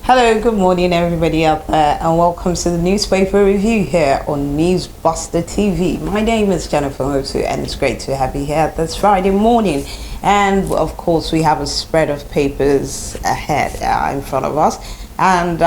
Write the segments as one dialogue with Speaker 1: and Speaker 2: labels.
Speaker 1: Hello, good morning everybody out there, and welcome to the newspaper review here on Newsbuster TV. My name is Jennifer Mosu, and it's great to have you here this Friday morning. And of course, we have a spread of papers ahead in front of us, and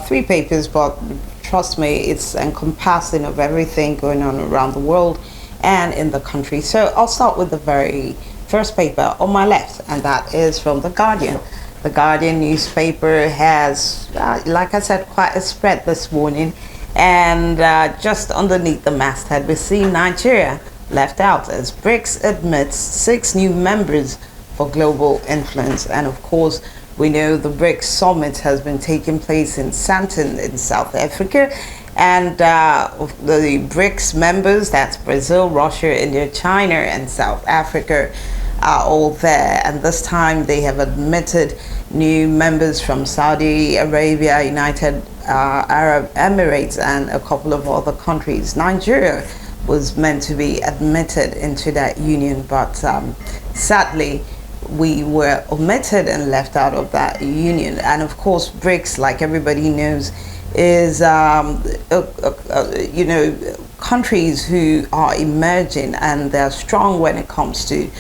Speaker 1: three papers, but trust me, it's encompassing of everything going on around the world and in the country. So I'll start with the very first paper on my left, and that is from The Guardian. The Guardian newspaper has, like I said, quite a spread this morning. And just underneath the masthead, we see Nigeria left out as BRICS admits 6 new members for global influence. And of course, we know the BRICS summit has been taking place in Sandton in South Africa. And the BRICS members, that's Brazil, Russia, India, China, and South Africa, are all there. And this time they have admitted new members from Saudi Arabia, United Arab Emirates, and a couple of other countries. Nigeria was meant to be admitted into that union, but sadly we were omitted and left out of that union. And of course, BRICS, like everybody knows, is countries who are emerging, and they're strong when it comes to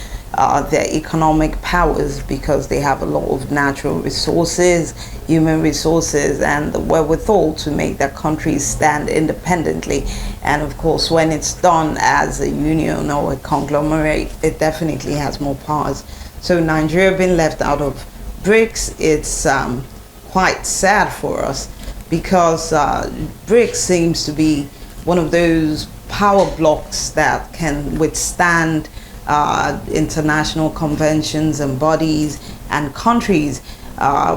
Speaker 1: their economic powers, because they have a lot of natural resources, human resources, and the wherewithal to make their countries stand independently. And of course, when it's done as a union or a conglomerate, it definitely has more powers. So Nigeria being left out of BRICS, it's quite sad for us, because BRICS seems to be one of those power blocks that can withstand international conventions and bodies and countries.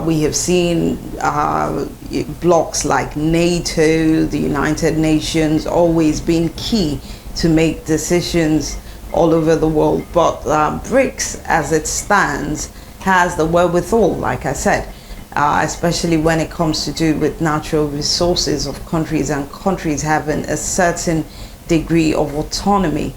Speaker 1: We have seen blocks like NATO, the United Nations, always been key to make decisions all over the world. But BRICS, as it stands, has the wherewithal, like I said, especially when it comes to do with natural resources of countries, and countries having a certain degree of autonomy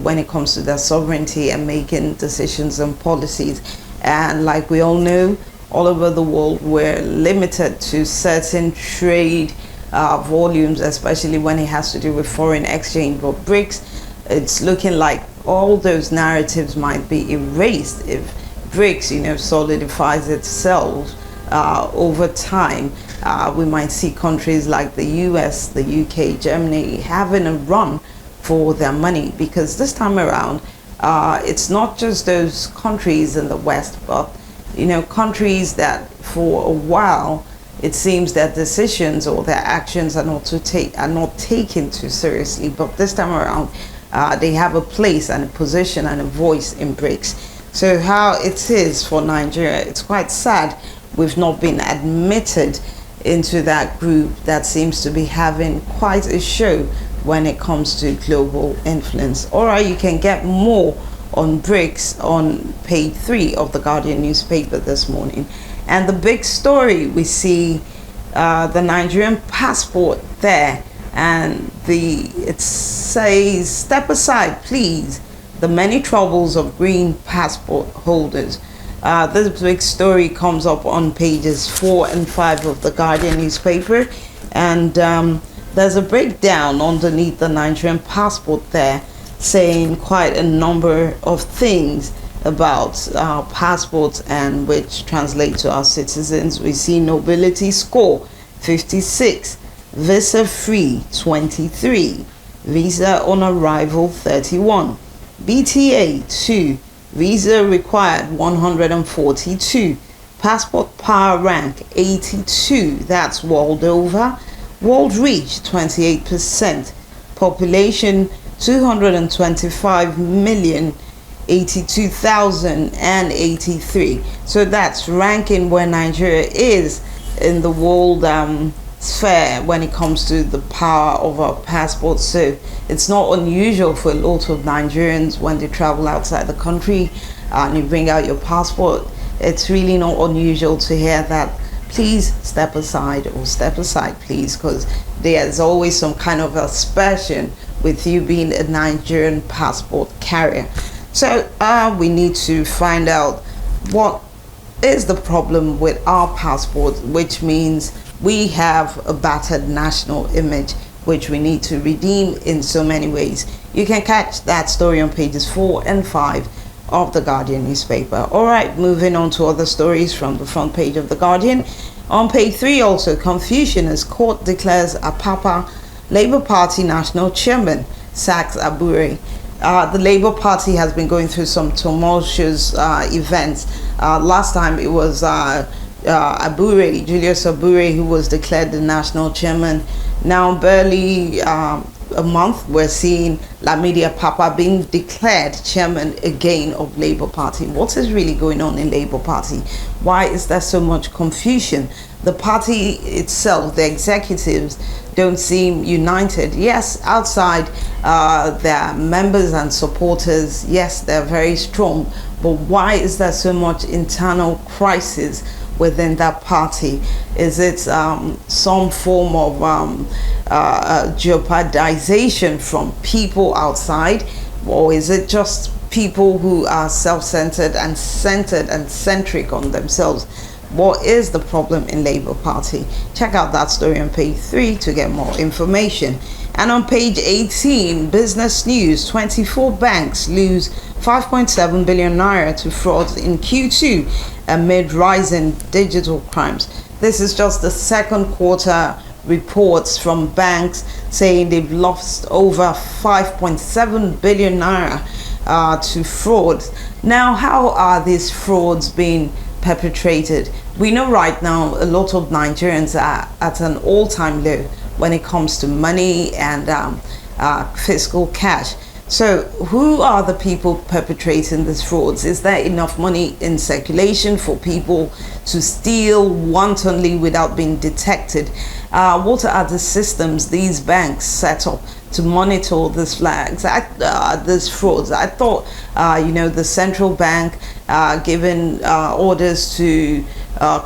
Speaker 1: when it comes to their sovereignty and making decisions and policies. And like we all know, all over the world, we're limited to certain trade volumes, especially when it has to do with foreign exchange. But BRICS, it's looking like all those narratives might be erased if BRICS, solidifies itself over time. We might see countries like the US, the UK, Germany having a run for their money, because this time around it's not just those countries in the West, but countries that for a while it seems their decisions or their actions are not taken too seriously, but this time around they have a place and a position and a voice in BRICS. So how it is for Nigeria, it's quite sad we've not been admitted into that group that seems to be having quite a show when it comes to global influence. All right, you can get more on BRICS on page 3 of the Guardian newspaper this morning. And the big story, we see the Nigerian passport there, and it says, "Step aside, please, the many troubles of green passport holders." This big story comes up on pages 4 and 5 of the Guardian newspaper, and there's a breakdown underneath the Nigerian passport there, saying quite a number of things about passports, and which translate to our citizens. We see nobility score 56, visa free 23, visa on arrival 31, BTA 2, visa required 142, passport power rank 82, that's world over. World reach 28%, population 225,082,083. So that's ranking where Nigeria is in the world sphere when it comes to the power of our passports. So it's not unusual for a lot of Nigerians, when they travel outside the country and you bring out your passport, it's really not unusual to hear that, "Please step aside," or "Step aside, please," because there's always some kind of aspersion with you being a Nigerian passport carrier. So we need to find out what is the problem with our passport, which means we have a battered national image, which we need to redeem in so many ways. You can catch that story on pages 4 and 5 of the Guardian newspaper. All right, moving on to other stories from the front page of the Guardian. On page 3 also, confusion as court declares Apapa Labour Party national chairman sacks Abure. The Labour Party has been going through some tumultuous events. Last time it was Abure, Julius Abure, who was declared the national chairman. Now, barely a month, we're seeing Lamidi Apapa being declared chairman again of Labour Party. What is really going on in Labour Party? Why is there so much confusion? The party itself, the executives, don't seem united. Yes, outside their members and supporters, yes, they're very strong. But why is there so much internal crisis within that party? Is it some form of jeopardization from people outside, or is it just people who are self-centered and centered and centric on themselves? What is the problem in Labour Party? Check out that story on page 3 to get more information. And on page 18, business news, 24 banks lose 5.7 billion naira to fraud in Q2 amid rising digital crimes. This is just the second quarter reports from banks saying they've lost over 5.7 billion naira to fraud. Now, how are these frauds being perpetrated? We know right now a lot of Nigerians are at an all-time low when it comes to money and fiscal cash. So who are the people perpetrating these frauds? Is there enough money in circulation for people to steal wantonly without being detected? What are the systems these banks set up to monitor these flags, these frauds? I thought, the central bank giving orders to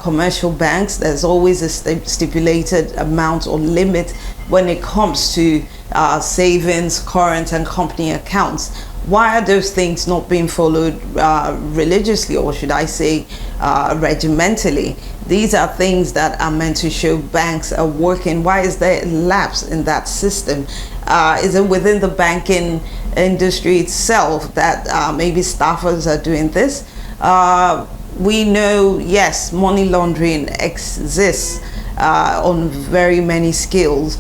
Speaker 1: commercial banks, there's always a stipulated amount or limit when it comes to savings, current and company accounts. Why are those things not being followed religiously, or should I say regimentally? These are things that are meant to show banks are working. Why is there a lapse in that system? Is it within the banking industry itself that maybe staffers are doing this? We know, yes, money laundering exists on very many scales.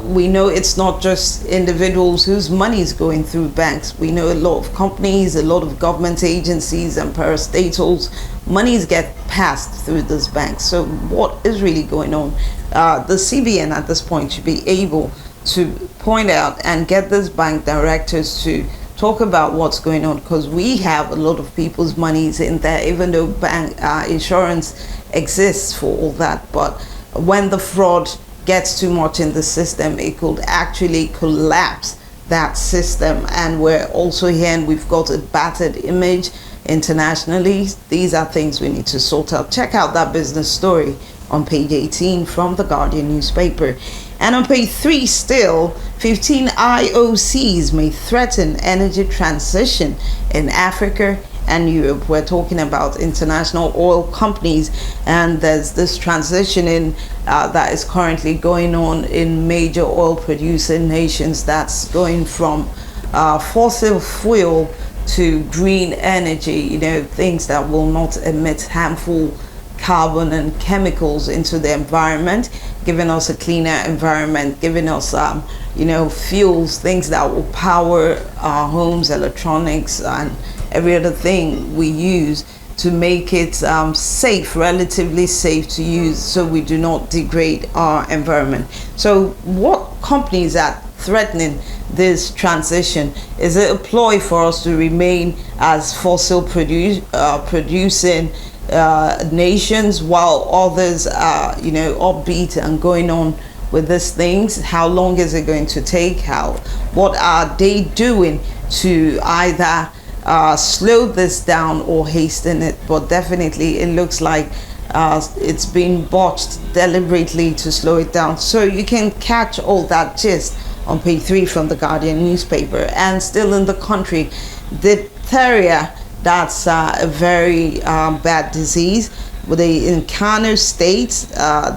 Speaker 1: We know it's not just individuals whose money is going through banks. We know a lot of companies, a lot of government agencies and parastatals, monies get passed through those banks. So what is really going on? The CBN at this point should be able to point out and get these bank directors to talk about what's going on, because we have a lot of people's monies in there, even though bank insurance exists for all that. But when the fraud gets too much in the system, it could actually collapse that system. And we're also hearing we've got a battered image internationally. These are things we need to sort out. Check out that business story on page 18 from the Guardian newspaper. And on page 3 still, 15 IOCs may threaten energy transition in Africa and Europe. We're talking about international oil companies, and there's this transitioning that is currently going on in major oil producing nations, that's going from fossil fuel to green energy, things that will not emit harmful carbon and chemicals into the environment, giving us a cleaner environment, giving us fuels, things that will power our homes, electronics and every other thing we use to make it safe, relatively safe to use, so we do not degrade our environment. So what companies are threatening this transition? Is it a ploy for us to remain as fossil producing nations while others are upbeat and going on with these things? How long is it going to take? What are they doing to either slow this down or hasten it? But definitely it looks like it's been botched deliberately to slow it down. So you can catch all that gist on page 3 from the Guardian newspaper. And still in the country, diphtheria That's a very bad disease. In Kano State,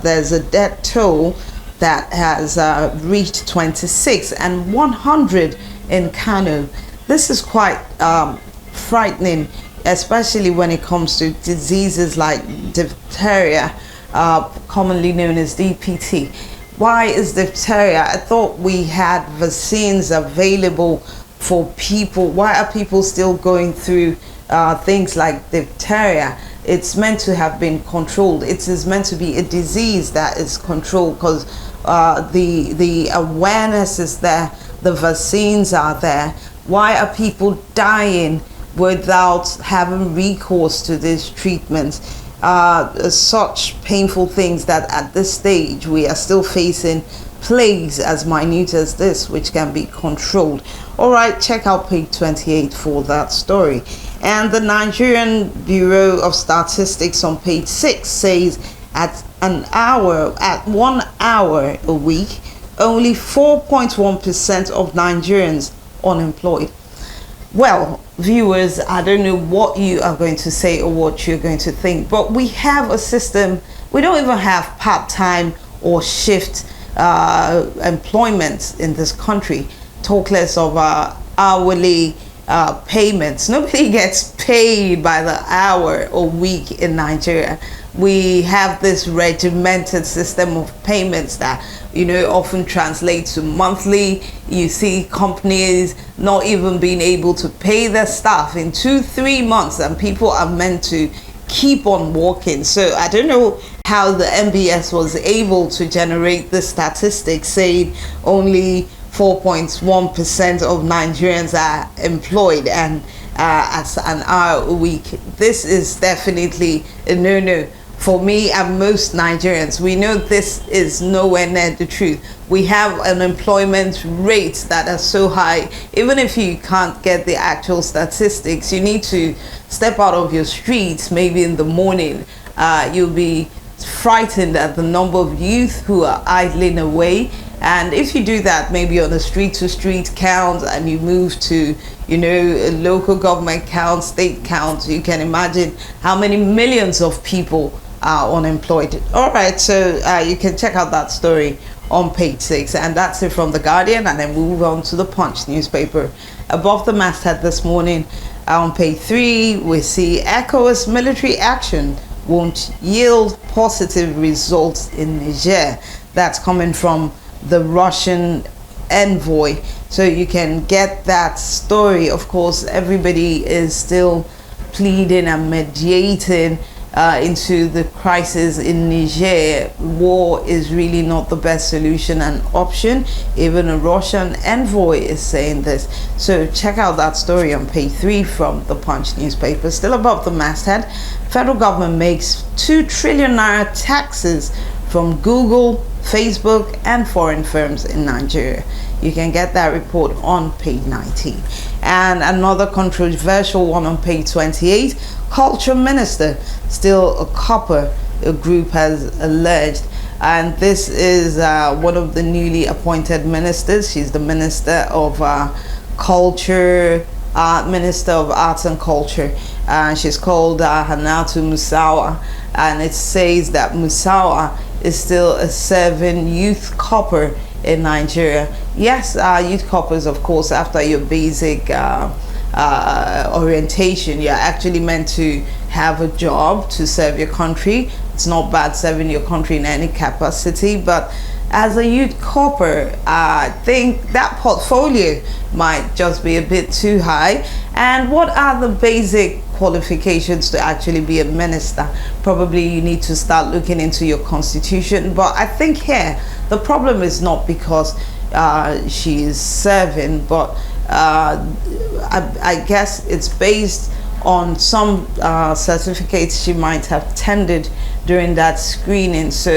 Speaker 1: there's a death toll that has reached 26 and 100 in Kano. This is quite frightening, especially when it comes to diseases like diphtheria, commonly known as DPT. Why is diphtheria? I thought we had vaccines available for people. Why are people still going through things like diphtheria? It's meant to have been controlled. It is meant to be a disease that is controlled, because the awareness is there, the vaccines are there. Why are people dying without having recourse to these treatments? Such painful things that at this stage we are still facing plagues as minute as this, which can be controlled. All right, check out page 28 for that story. And the Nigerian Bureau of Statistics on page 6 says at 1 hour a week, only 4.1% of Nigerians unemployed. Well, viewers, I don't know what you are going to say or what you're going to think, but we have a system. We don't even have part-time or shift employment in this country. Talk less of hourly payments. Nobody gets paid by the hour or week in Nigeria. We have this regimented system of payments that, you know, often translates to monthly. You see companies not even being able to pay their staff in 2-3 months, and people are meant to keep on working. So I don't know how the MBS was able to generate the statistics saying only 4.1% of Nigerians are employed and at an hour a week. This is definitely a no-no for me and most Nigerians. We know this is nowhere near the truth. We have unemployment rates that are so high. Even if you can't get the actual statistics, you need to step out of your streets maybe in the morning. You'll be frightened at the number of youth who are idling away. And if you do that maybe on a street-to-street count, and you move to, you know, a local government count, state count, you can imagine how many millions of people are unemployed. All right, so you can check out that story on page 6, and that's it from The Guardian. And then move on to the Punch newspaper. Above the masthead this morning, on page 3, we see ECOWAS military action won't yield positive results in Niger. That's coming from the Russian envoy. So you can get that story. Of course, everybody is still pleading and mediating into the crisis in Niger. War is really not the best solution and option. Even a Russian envoy is saying this. So check out that story on page 3 from the Punch newspaper. Still above the masthead, federal government makes 2 trillion naira taxes from Google, Facebook and foreign firms in Nigeria. You can get that report on page 19. And another controversial one on page 28, Culture Minister, still a copper, a group has alleged. And this is one of the newly appointed ministers. She's the Minister of Culture, Minister of Arts and Culture. She's called Hannatu Musawa. And it says that Musawa is still a serving youth copper in Nigeria. Yes, youth coppers, of course, after your basic orientation, you're actually meant to have a job to serve your country. It's not bad serving your country in any capacity, but as a youth copper, I think that portfolio might just be a bit too high. And what are the basic qualifications to actually be a minister? Probably you need to start looking into your constitution. But I think here the problem is not because she is serving, but I guess it's based on some certificates she might have tendered during that screening. So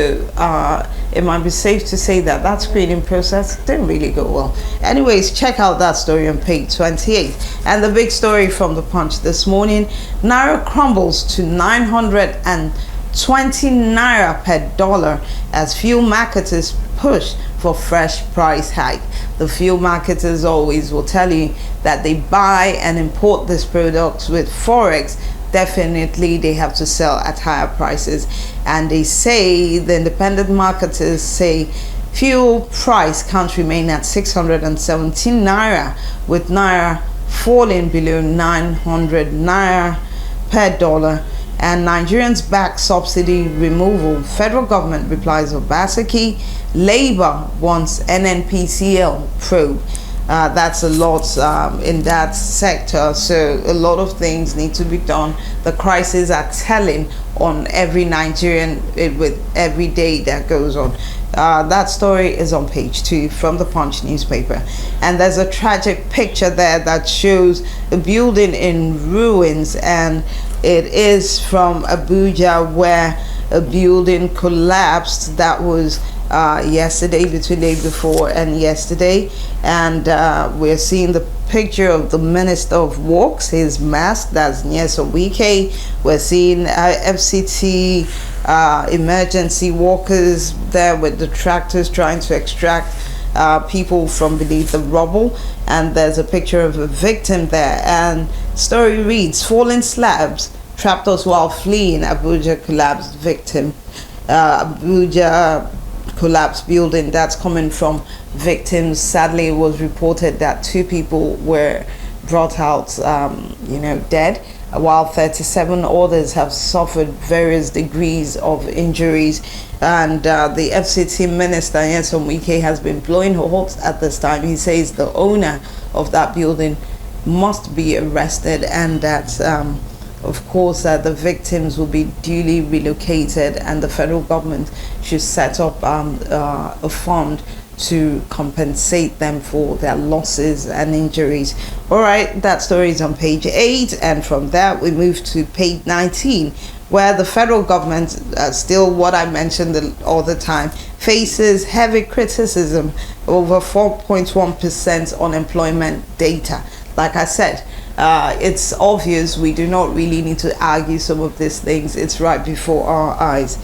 Speaker 1: it might be safe to say that that screening process didn't really go well. Anyways, check out that story on page 28. And the big story from the Punch this morning, Naira crumbles to 900 and 20 naira per dollar as fuel marketers push for fresh price hike. The fuel marketers always will tell you that they buy and import these products with forex. Definitely they have to sell at higher prices, and they say, the independent marketers say, fuel price can't remain at 617 naira, with naira falling below 900 naira per dollar. And Nigerians back subsidy removal. Federal government replies Obaseki. Labour wants NNPCL probe. That's a lot in that sector, so a lot of things need to be done. The crises are telling on every Nigerian with every day that goes on. That story is on page 2 from the Punch newspaper, and there's a tragic picture there that shows a building in ruins, and it is from Abuja, where a building collapsed. That was yesterday, between the day before and yesterday, and we're seeing the picture of the Minister of Works, his mask, that's Nyesom Wike. We're seeing FCT emergency workers there with the tractors trying to extract people from beneath the rubble, and there's a picture of a victim there, and story reads, falling slabs trapped us while fleeing Abuja collapsed victim. Abuja collapsed building, that's coming from victims. Sadly, it was reported that 2 people were brought out dead, while 37 others have suffered various degrees of injuries. And the FCT minister, Nyesom Wike, has been blowing horns at this time. He says the owner of that building must be arrested, and that of course the victims will be duly relocated, and the federal government should set up a fund to compensate them for their losses and injuries. All right, that story is on page 8, and from that we move to page 19, where the federal government, still what I mentioned all the time, faces heavy criticism over 4.1% unemployment data. Like I said, it's obvious. We do not really need to argue some of these things. It's right before our eyes.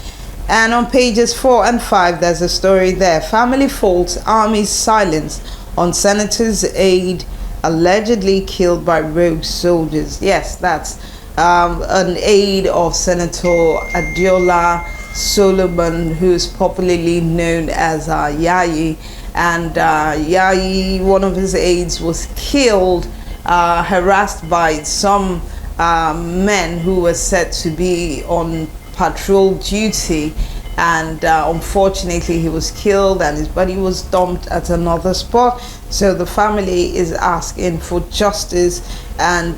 Speaker 1: And on pages 4 and 5, there's a story there. Family faults Army's silence on Senator's aide allegedly killed by rogue soldiers. Yes, that's an aide of Senator Adiola Solomon, who's popularly known as Yayi. And Yayi, one of his aides, was killed, harassed by some men who were said to be on patrol duty, and unfortunately he was killed and his body was dumped at another spot. So the family is asking for justice, and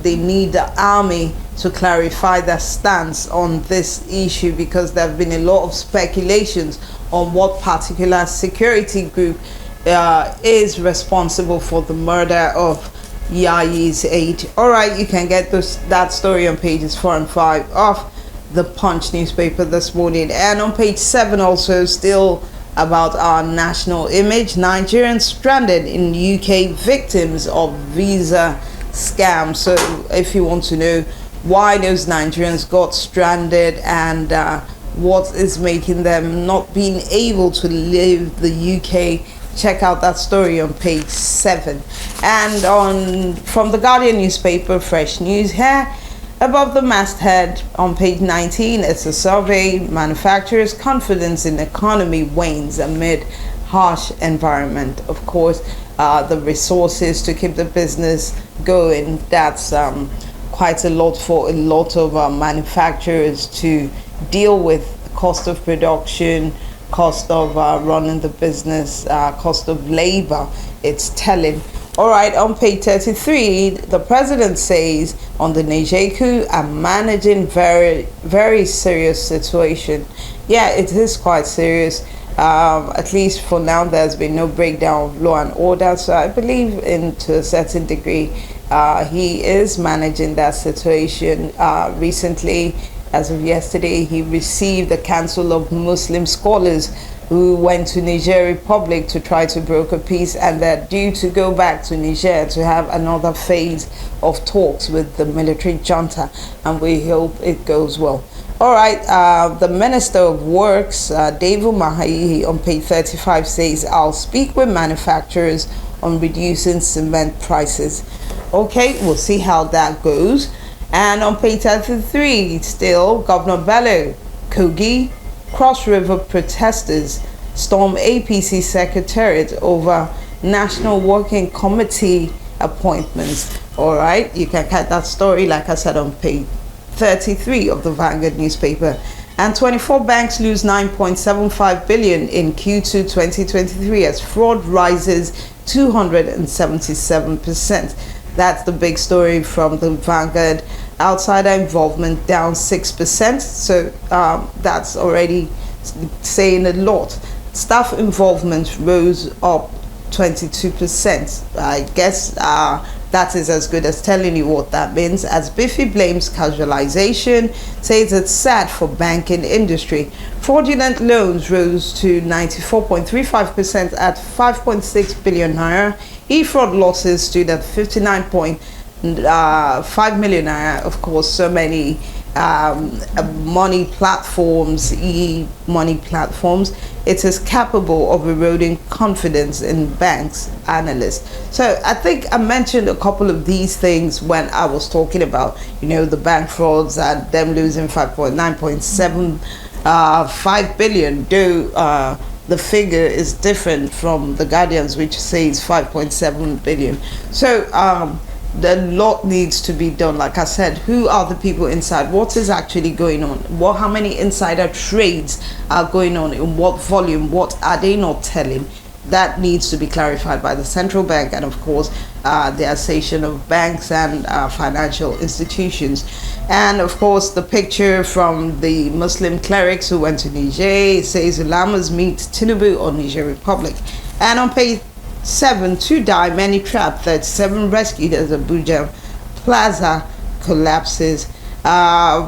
Speaker 1: they need the army to clarify their stance on this issue, because there have been a lot of speculations on what particular security group is responsible for the murder of Yayi's aide. All right, you can get that story on pages 4 and 5 of the Punch newspaper this morning. And on page 7 also, still about our national image, Nigerians stranded in UK victims of visa scam. So if you want to know why those Nigerians got stranded and what is making them not being able to leave the UK, check out that story on page 7. And from the Guardian newspaper, fresh news here. Above the masthead on page 19, it's a survey. Manufacturers' confidence in the economy wanes amid harsh environment. Of course, the resources to keep the business going, that's quite a lot for a lot of manufacturers to deal with. Cost of production, cost of running the business, cost of labor, it's telling. All right, on page 33, the president says on the Niger coup, I'm managing very, very serious situation. Yeah, it is quite serious. At least for now, there's been no breakdown of law and order. So I believe to a certain degree, he is managing that situation. Recently, as of yesterday, he received the Council of Muslim Scholars who went to Niger Republic to try to broker peace, and they're due to go back to Niger to have another phase of talks with the military junta, and we hope it goes well. All right, the Minister of Works, David Umhai, on page 35 says, I'll speak with manufacturers on reducing cement prices. Okay, we'll see how that goes. And on page 33, still, Governor Bello, Kogi, Cross River protesters storm APC Secretariat over National Working Committee appointments. All right, you can get that story, like I said, on page 33 of the Vanguard newspaper. And 24 banks lose 9.75 billion in Q2 2023 as fraud rises 277%. That's the big story from the Vanguard. Outsider involvement down 6%. So that's already saying a lot. Staff involvement rose up 22%. I guess that is as good as telling you what that means, as Biffy blames casualization, says it's sad for banking industry. Fraudulent loans rose to 94.35% at 5.6 billion naira. E-fraud losses stood at 59.5 million naira. Of course, so many money platforms, e-money platforms, it is capable of eroding confidence in banks, analysts. So I think I mentioned a couple of these things when I was talking about, the bank frauds and them losing 9.75 billion, though the figure is different from the Guardians, which says 5.7 billion. So the lot needs to be done. Like I said, who are the people inside? What is actually going on? How many insider trades are going on? In what volume? What are they not telling? That needs to be clarified by the central bank, and of course the Association of Banks and Financial Institutions. And of course the picture from the Muslim clerics who went to Niger says Ulamas meet Tinubu on Niger Republic. And on page 7, 2 die, many trapped, 37 rescued as Abuja Plaza collapses.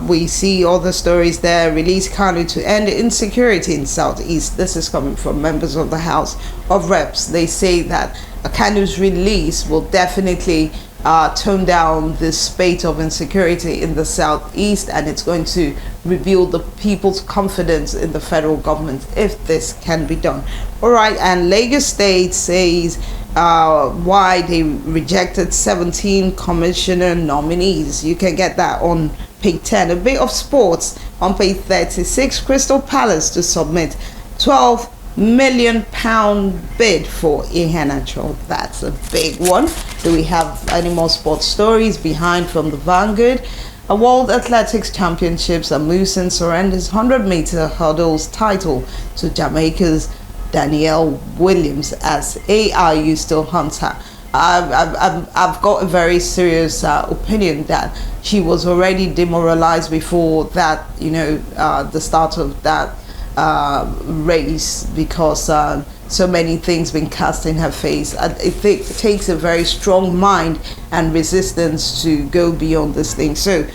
Speaker 1: We see all the stories there. Release Kanu to end insecurity in Southeast. This is coming from members of the House of Reps. They say that Kanu's release will definitely tone down this spate of insecurity in the Southeast, and it's going to rebuild the people's confidence in the federal government if this can be done. All right, and Lagos State says why they rejected 17 commissioner nominees. You can get that on page 10. A bit of sports on page 36. Crystal Palace to submit 12 million pound bid for Iheanacho. That's a big one. Do we have any more sports stories behind from the Vanguard? A World Athletics Championships, Amusin surrenders 100-meter hurdles title to Jamaica's Danielle Williams as AIU still hunts her. I've got a very serious opinion that she was already demoralized before that, the start of that race, because so many things been cast in her face. It takes a very strong mind and resistance to go beyond this thing. So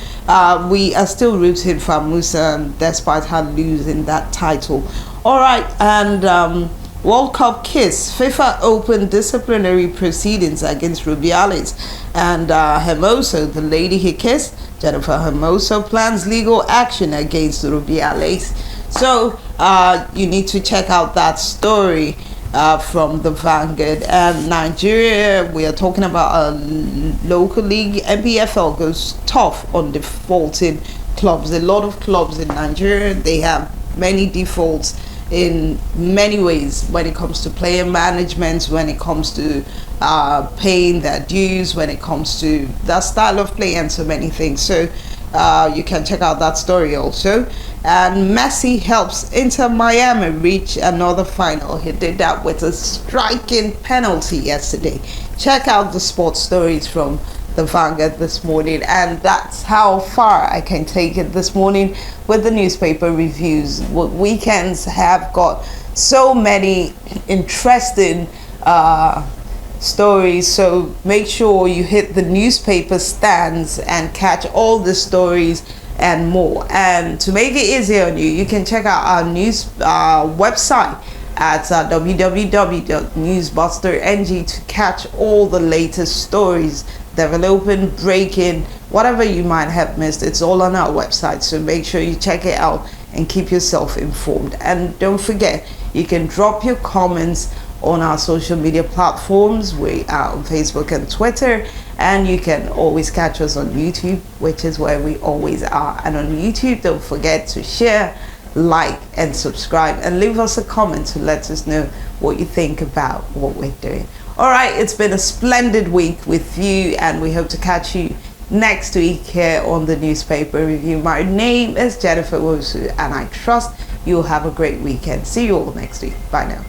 Speaker 1: we are still rooting for Musa despite her losing that title. All right, and World Cup kiss. FIFA opened disciplinary proceedings against Rubiales and Hermoso, the lady he kissed. Jennifer Hermoso plans legal action against Rubiales. So you need to check out that story from the Vanguard. And Nigeria, we are talking about a local league. NPFL goes tough on defaulting clubs. A lot of clubs in Nigeria, they have many defaults in many ways when it comes to player management, when it comes to paying their dues, when it comes to the style of play and so many things. So you can check out that story also. And Messi helps Inter Miami reach another final. He did that with a striking penalty yesterday. Check out the sports stories from the Vanguard this morning, and that's how far I can take it this morning with the newspaper reviews. Weekends have got so many interesting stories, so make sure you hit the newspaper stands and catch all the stories and more. And to make it easier on you, you can check out our news website at www.newsbuster.ng to catch all the latest stories developing, breaking, whatever you might have missed, it's all on our website. So make sure you check it out and keep yourself informed. And don't forget, you can drop your comments on our social media platforms. We are on Facebook and Twitter, and you can always catch us on YouTube, which is where we always are. And on YouTube, don't forget to share, like, and subscribe, and leave us a comment to let us know what you think about what we're doing. All right, it's been a splendid week with you, and we hope to catch you next week here on the Newspaper Review. My name is Jennifer Wosu, and I trust you'll have a great weekend. See you all next week. Bye now.